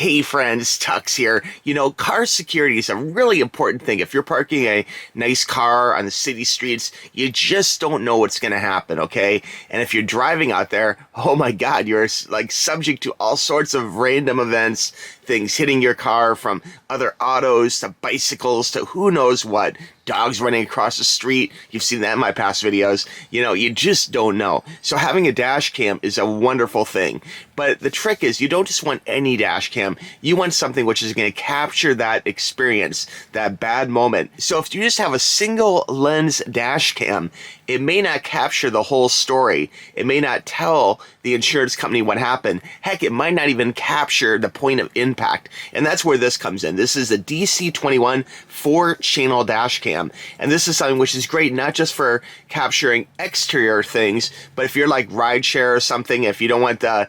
Hey friends, Tux here. You know, car security is a really important thing. If you're parking a nice car on the city streets, you just don't know what's going to happen, okay? And if you're driving out there, oh my God, you're like subject to all sorts of random events, things hitting your car, from other autos to bicycles to who knows what. Dogs running across the street. You've seen that in my past videos. You know, you just don't know. So having a dash cam is a wonderful thing. But the trick is you don't just want any dash cam. You want something which is going to capture that experience, that bad moment. So if you just have a single lens dash cam, it may not capture the whole story. It may not tell the insurance company what happened. Heck, it might not even capture the point of impact. And that's where this comes in. This is a DC21 4-channel dash cam. And this is something which is great, not just for capturing exterior things, but if you're like rideshare or something, if you don't want the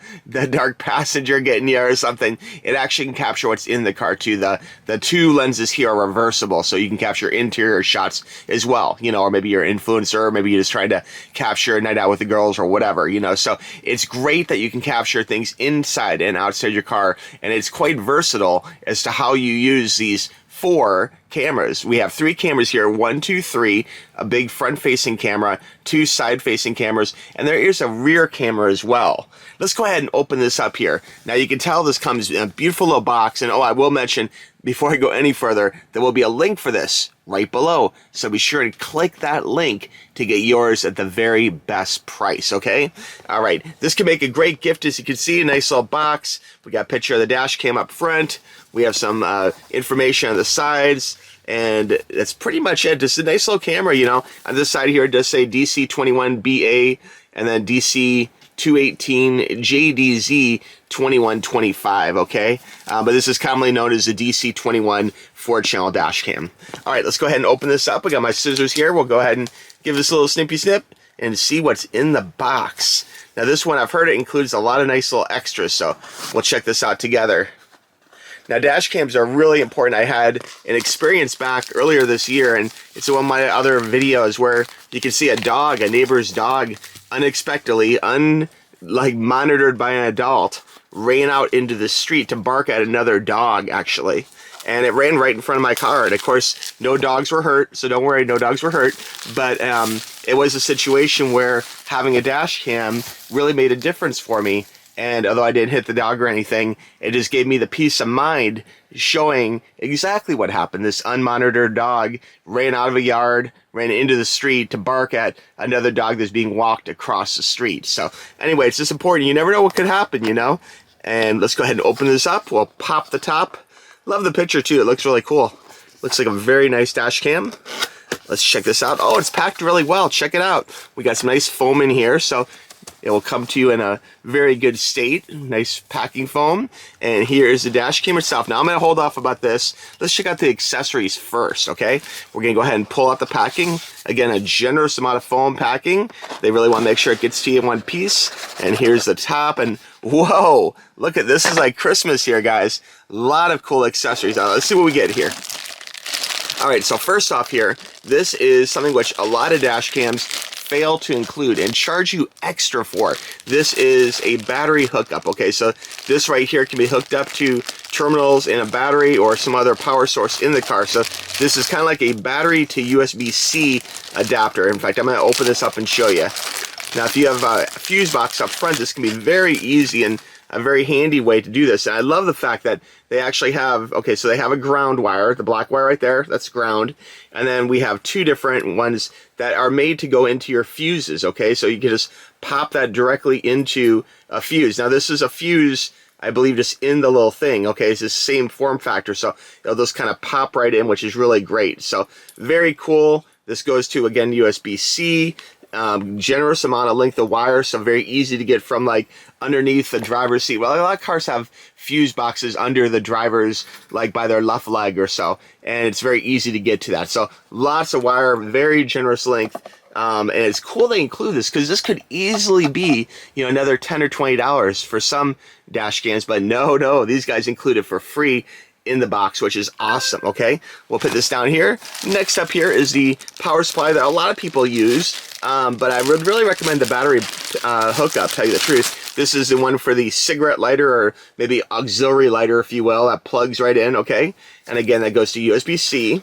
dark passenger getting you or something, it actually can capture what's in the car too. The two lenses here are reversible, so you can capture interior shots as well, you know, or maybe you're an influencer, or maybe you're just trying to capture a night out with the girls or whatever, you know. So it's great that you can capture things inside and outside your car, and it's quite versatile as to how you use these 4 cameras. We have 3 cameras here, 1, 2, 3, a big front-facing camera, 2 side-facing cameras, and there is a rear camera as well. Let's go ahead and open this up here. Now you can tell this comes in a beautiful little box, and oh, I will mention, before I go any further, there will be a link for this right below, so be sure to click that link to get yours at the very best price, okay? All right, this can make a great gift. As you can see, a nice little box. We got a picture of the dash cam up front. We have some information on the sides, and that's pretty much it. Just a nice little camera, you know. On this side here, it does say DC21BA, and then DC218 JDZ 2125, okay? But this is commonly known as the DC21 4-channel dash cam. All right, let's go ahead and open this up. I got my scissors here. We'll go ahead and give this a little snippy snip and see what's in the box. Now this one, I've heard it includes a lot of nice little extras, so we'll check this out together. Now, dash cams are really important. I had an experience back earlier this year, and it's one of my other videos where you can see a neighbor's dog, unexpectedly, monitored by an adult, ran out into the street to bark at another dog, actually. And it ran right in front of my car. And of course, no dogs were hurt, so don't worry, no dogs were hurt. But it was a situation where having a dash cam really made a difference for me. And although I didn't hit the dog or anything, it just gave me the peace of mind showing exactly what happened. This unmonitored dog ran out of a yard, ran into the street to bark at another dog that's being walked across the street. So anyway, it's just important. You never know what could happen, you know? And let's go ahead and open this up. We'll pop the top. Love the picture too. It looks really cool. Looks like a very nice dash cam. Let's check this out. Oh, it's packed really well. Check it out. We got some nice foam in here, so it will come to you in a very good state. Nice packing foam. And here is the dash cam itself. Now I'm going to hold off about this. Let's check out the accessories first, okay? We're going to go ahead and pull out the packing. Again, a generous amount of foam packing. They really want to make sure it gets to you in one piece. And here's the top. And whoa, look at this. Is like Christmas here, guys. A lot of cool accessories. Now, let's see what we get here. All right, so first off here, this is something which a lot of dash cams fail to include and charge you extra for. This is a battery hookup, okay? So this right here can be hooked up to terminals in a battery or some other power source in the car. So this is kind of like a battery to USB-C adapter. In fact, I'm going to open this up and show you. Now, if you have a fuse box up front, this can be very easy and a very handy way to do this. And I love the fact that they actually have, okay, so they have a ground wire, the black wire right there, that's ground. And then we have 2 different ones that are made to go into your fuses, okay? So you can just pop that directly into a fuse. Now this is a fuse, I believe, just in the little thing, okay? It's the same form factor, so it'll just kind of pop right in, which is really great. So very cool. This goes to, again, USB-C. Generous amount of length of wire, so very easy to get from like underneath the driver's seat. Well, a lot of cars have fuse boxes under the driver's, like by their left leg or so, and it's very easy to get to that. So lots of wire, very generous length, and it's cool they include this because this could easily be, you know, another $10 or $20 for some dash cams, but no, these guys include it for free. in the box, which is awesome. Okay, we'll put this down here. Next up here is the power supply that a lot of people use, but I would really recommend the battery hookup, tell you the truth. This is the one for the cigarette lighter, or maybe auxiliary lighter, if you will, that plugs right in. Okay, and again, that goes to USB-C.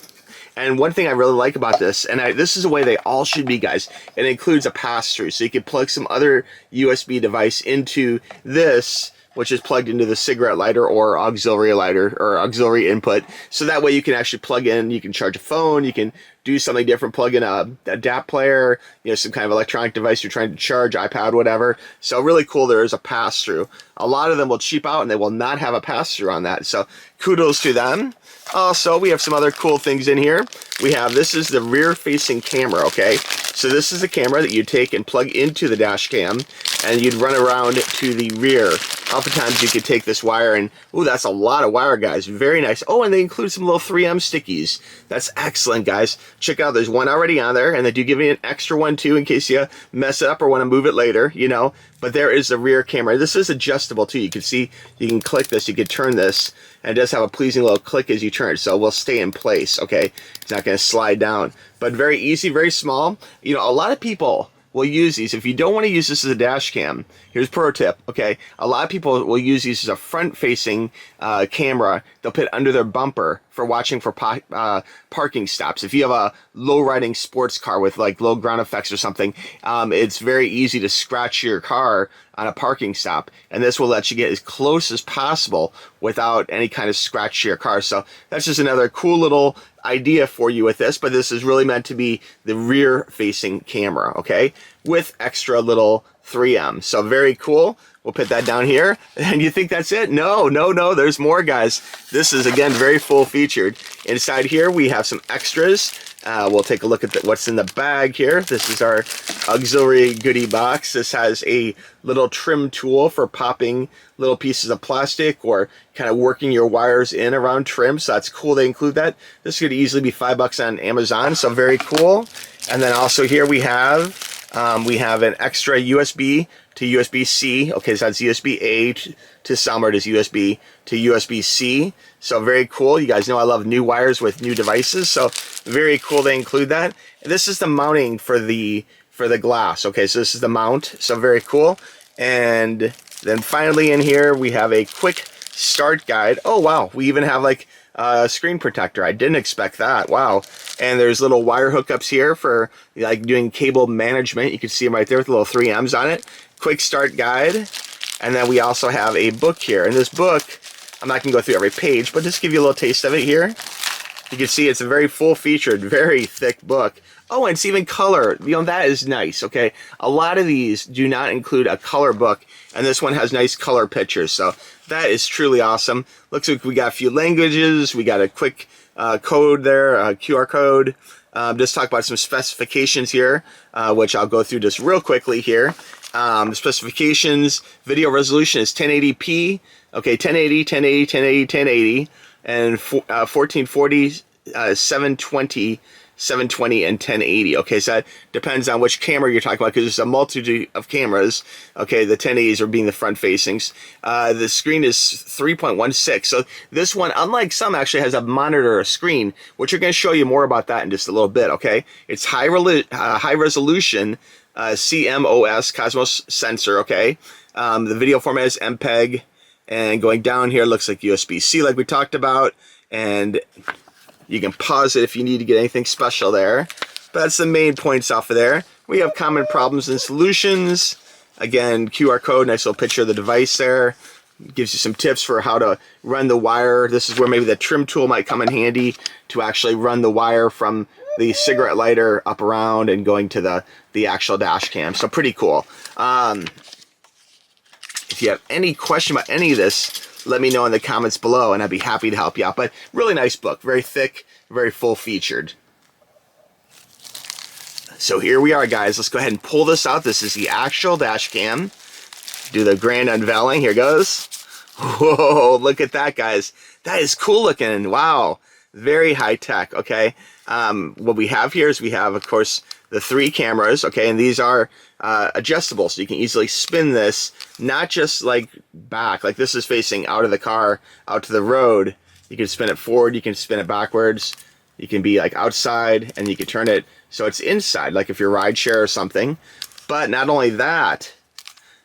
And one thing I really like about this, and this is the way they all should be, guys, it includes a pass-through. So you can plug some other USB device into this, which is plugged into the cigarette lighter or auxiliary lighter or auxiliary input. So that way you can actually plug in, you can charge a phone, you can do something different, plug in a DAP player, you know, some kind of electronic device you're trying to charge, iPad, whatever. So really cool, there is a pass-through. A lot of them will cheap out and they will not have a pass-through on that. So kudos to them. Also, we have some other cool things in here. We have, this is the rear-facing camera, okay? So this is the camera that you take and plug into the dash cam, and you'd run around to the rear. Oftentimes you could take this wire and, ooh, that's a lot of wire, guys. Very nice. Oh, and they include some little 3M stickies. That's excellent, guys. Check out, there's one already on there, and they do give you an extra one, too, in case you mess it up or want to move it later, you know. But there is the rear camera. This is adjustable, too. You can see, you can click this, you can turn this, and it does have a pleasing little click as you turn it, so it will stay in place, okay? It's not going to slide down. But very easy, very small. You know, a lot of people will use these. If you don't want to use this as a dash cam, here's a pro tip, okay? A lot of people will use these as a front-facing camera. They'll put it under their bumper for watching for parking stops. If you have a low-riding sports car with like low ground effects or something, it's very easy to scratch your car on a parking stop, and this will let you get as close as possible without any kind of scratch to your car. So that's just another cool little idea for you with this, but this is really meant to be the rear-facing camera, okay, with extra little 3M. So very cool. We'll put that down here. And you think that's it? No, no, no, there's more, guys. This is, again, very full-featured. Inside here, we have some extras. We'll take a look at what's in the bag here. This is our auxiliary goodie box. This has a little trim tool for popping little pieces of plastic or kind of working your wires in around trim. So that's cool they include that. This could easily be $5 on Amazon, so very cool. And then also here we have an extra USB to USB-C. Okay, so that's USB-A to some, or it is USB to USB-C. So very cool. You guys know I love new wires with new devices, so very cool they include that. And this is the mounting for the glass. Okay, so this is the mount, so very cool. And then finally in here we have a quick start guide. Oh wow, we even have like a screen protector. I didn't expect that. Wow. And there's little wire hookups here for like doing cable management. You can see them right there with little 3Ms on it. Quick start guide. And then we also have a book here. And this book, I'm not going to go through every page, but just give you a little taste of it here. You can see it's a very full-featured, very thick book. Oh, and it's even color. You know, that is nice, okay? A lot of these do not include a color book, and this one has nice color pictures, so that is truly awesome. Looks like we got a few languages. We got a quick code there, a QR code. Just talk about some specifications here, which I'll go through just real quickly here. The specifications, video resolution is 1080p, okay, 1080, 1080, 1080, 1080, and 1440, 720, 720, and 1080. Okay, so that depends on which camera you're talking about, because there's a multitude of cameras. Okay, the 1080s are being the front facings. The screen is 3.16. So this one, unlike some, actually has a monitor, a screen, which are going to show you more about that in just a little bit. Okay, it's high resolution. CMOS, Cosmos sensor, okay? The video format is MPEG, and going down here looks like USB-C like we talked about, and you can pause it if you need to get anything special there. But that's the main points off of there. We have common problems and solutions. Again, QR code, nice little picture of the device there. Gives you some tips for how to run the wire. This is where maybe the trim tool might come in handy to actually run the wire from the cigarette lighter up around and going to the actual dash cam. So pretty cool. If you have any question about any of this, let me know in the comments below and I'd be happy to help you out. But really nice book, very thick, very full featured. So here we are, guys. Let's go ahead and pull this out. This is the actual dash cam. Do the grand unveiling. Here goes. Whoa, look at that, guys. That is cool looking. Wow. Very high tech, okay? What we have here is we have, of course, the 3 cameras, okay? And these are adjustable, so you can easily spin this, not just like back, like this is facing out of the car, out to the road. You can spin it forward, you can spin it backwards. You can be like outside, and you can turn it so it's inside, like if you're rideshare or something. But not only that,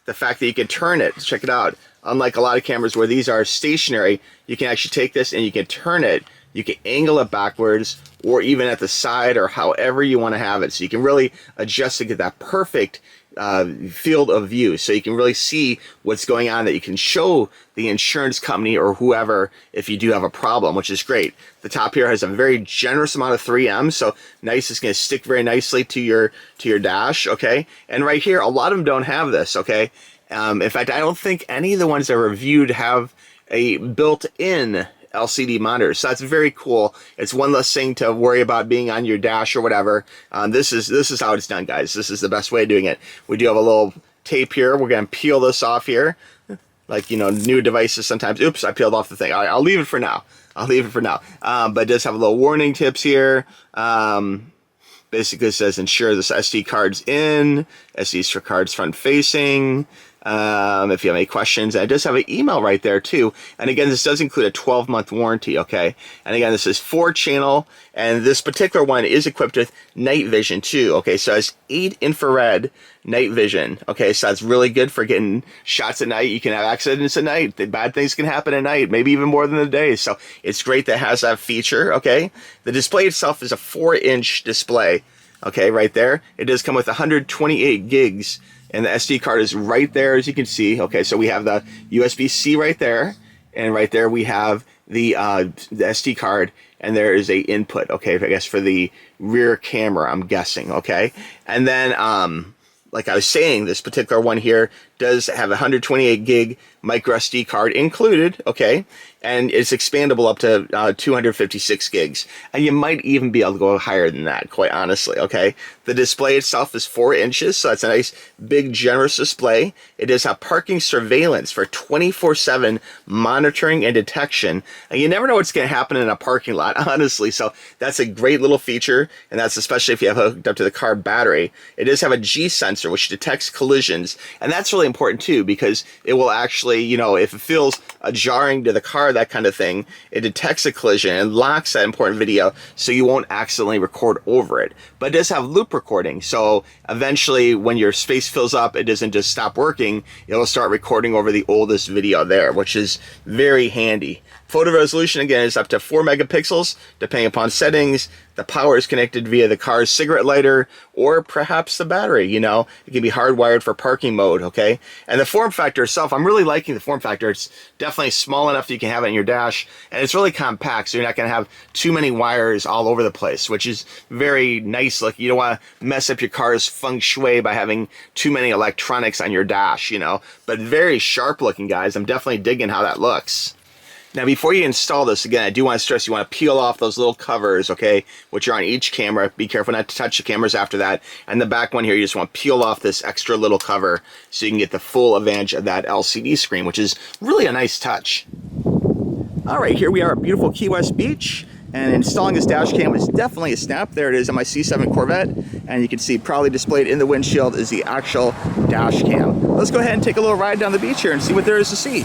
the fact that you can turn it, check it out. Unlike a lot of cameras where these are stationary, you can actually take this and you can turn it. You can angle it backwards or even at the side or however you want to have it. So you can really adjust to get that perfect field of view, so you can really see what's going on, that you can show the insurance company or whoever if you do have a problem, which is great. The top here has a very generous amount of 3M, so nice. It's going to stick very nicely to your dash, okay? And right here, a lot of them don't have this, okay? In fact, I don't think any of the ones that were reviewed have a built-in LCD monitor, so that's very cool. It's one less thing to worry about being on your dash or whatever. This is how it's done, guys. This is the best way of doing it. We do have a little tape here. We're going to peel this off here, like, you know, new devices sometimes. Oops, I peeled off the thing. All right, I'll leave it for now. But it does have a little warning tips here. Basically, it says ensure this SD card's in. SD's for cards front facing. If you have any questions, and it does have an email right there too. And again, this does include a 12-month warranty, okay? And again, this is 4-channel, and this particular one is equipped with night vision too, okay? So it has 8 infrared night vision, okay? So that's really good for getting shots at night. You can have accidents at night. The bad things can happen at night, maybe even more than the day. So it's great that it has that feature, okay? The display itself is a 4-inch display, okay, right there. It does come with 128 gigs. And the SD card is right there, as you can see. Okay, so we have the USB-C right there, and right there we have the SD card, and there is a input, okay, I guess for the rear camera, I'm guessing, okay? And then, like I was saying, this particular one here does have a 128 gig micro SD card included, okay? And it's expandable up to 256 gigs. And you might even be able to go higher than that, quite honestly, okay? The display itself is 4 inches, so that's a nice, big, generous display. It does have parking surveillance for 24/7 monitoring and detection. And you never know what's going to happen in a parking lot, honestly. So that's a great little feature, and that's especially if you have hooked up to the car battery. It does have a G sensor, which detects collisions. And that's really important, too, because it will actually, you know, if it feels jarring to the car, that kind of thing, it detects a collision and locks that important video so you won't accidentally record over it. But it does have loop recording, so eventually when your space fills up, it doesn't just stop working, it'll start recording over the oldest video there, which is very handy. Photo resolution, again, is up to 4 megapixels, depending upon settings. The power is connected via the car's cigarette lighter or perhaps the battery, you know. It can be hardwired for parking mode, okay? And the form factor itself, I'm really liking the form factor. It's definitely small enough that you can have it in your dash, and it's really compact, so you're not going to have too many wires all over the place, which is very nice. Like, you don't want to mess up your car's feng shui by having too many electronics on your dash, you know. But very sharp looking, guys. I'm definitely digging how that looks. Now, before you install this, again, I do want to stress you want to peel off those little covers, okay, which are on each camera. Be careful not to touch the cameras after that. And the back one here, you just want to peel off this extra little cover so you can get the full advantage of that LCD screen, which is really a nice touch. All right, here we are at beautiful Key West Beach. And installing this dash cam is definitely a snap. There it is on my C7 Corvette. And you can see proudly displayed in the windshield is the actual dash cam. Let's go ahead and take a little ride down the beach here and see what there is to see.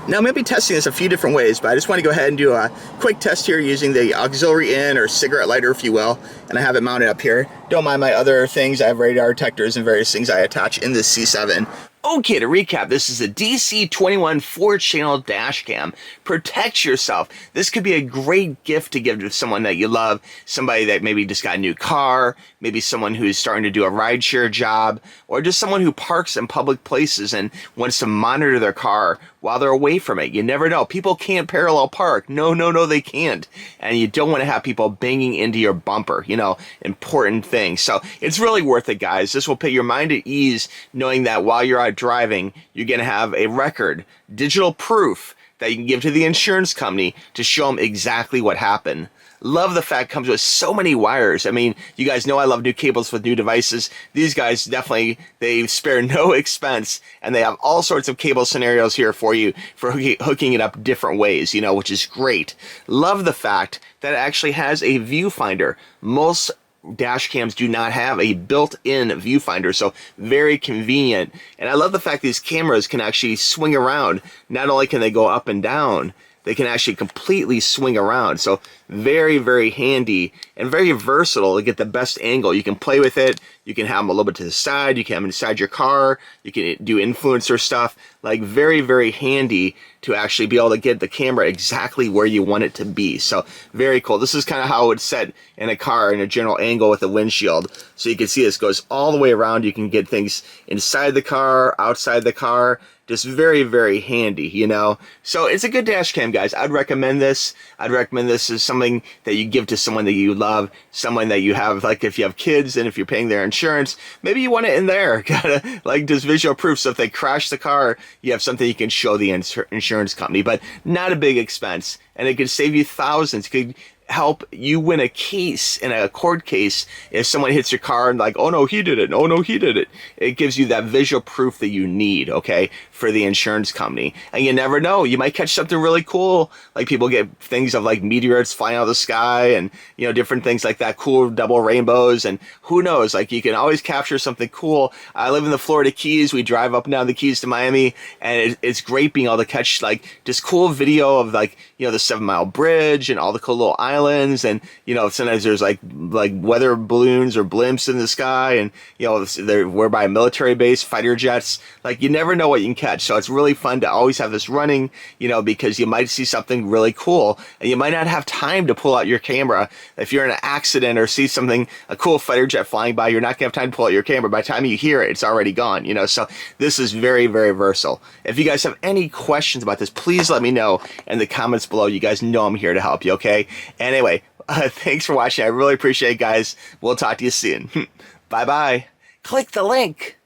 Now, I'm going to be testing this a few different ways, but I just want to go ahead and do a quick test here using the auxiliary in, or cigarette lighter, if you will, and I have it mounted up here. Don't mind my other things. I have radar detectors and various things I attach in this C7. Okay, to recap, this is a DC21 4-channel dash cam. Protect yourself. This could be a great gift to give to someone that you love, somebody that maybe just got a new car, maybe someone who's starting to do a rideshare job, or just someone who parks in public places and wants to monitor their car while they're away from it. You never know. People can't parallel park. No, they can't. And you don't want to have people banging into your bumper, you know, important things. So it's really worth it, guys. This will put your mind at ease knowing that while you're out driving, you're going to have a record, digital proof that you can give to the insurance company to show them exactly what happened. Love the fact it comes with so many wires. I mean, you guys know I love new cables with new devices. These guys definitely, they spare no expense, and they have all sorts of cable scenarios here for you for hooking it up different ways, you know, which is great. Love the fact that it actually has a viewfinder. Most dash cams do not have a built-in viewfinder, so very convenient. And I love the fact these cameras can actually swing around. Not only can they go up and down, they can actually completely swing around. So very, very handy and very versatile to get the best angle. You can play with it. You can have them a little bit to the side. You can have them inside your car. You can do influencer stuff. Like very, very handy to actually be able to get the camera exactly where you want it to be. So very cool. This is kind of how it's set in a car in a general angle with a windshield. So you can see this goes all the way around. You can get things inside the car, outside the car. Just very, very handy, you know. So it's a good dash cam, guys. I'd recommend this. I'd recommend this as something that you give to someone that you love, someone that you have, like if you have kids and if you're paying their insurance, maybe you want it in there. Gotta, like, just visual proof. So if they crash the car, you have something you can show the insurance company, but not a big expense. And it could save you thousands. It could help you win a case in a court case if someone hits your car and like, oh no, he did it. Oh no, he did it. It gives you that visual proof that you need, okay, for the insurance company. And you never know, you might catch something really cool. Like people get things of like meteorites flying out of the sky and, you know, different things like that, cool double rainbows, and who knows, like you can always capture something cool. I live in the Florida Keys. We drive up and down the Keys to Miami, and it's great being able to catch like just cool video of like, you know, the 7 Mile Bridge and all the cool little islands. And, you know, sometimes there's like weather balloons or blimps in the sky, and, you know, we're by a military base, fighter jets. Like you never know what you can catch. So it's really fun to always have this running, you know, because you might see something really cool and you might not have time to pull out your camera. If you're in an accident or see something, a cool fighter jet flying by, you're not gonna have time to pull out your camera. By the time you hear it, it's already gone, you know. So this is very, very versatile. If you guys have any questions about this, please let me know in the comments below. You guys know I'm here to help you, okay? Anyway, thanks for watching. I really appreciate it, guys. We'll talk to you soon. Bye-bye. Click the link.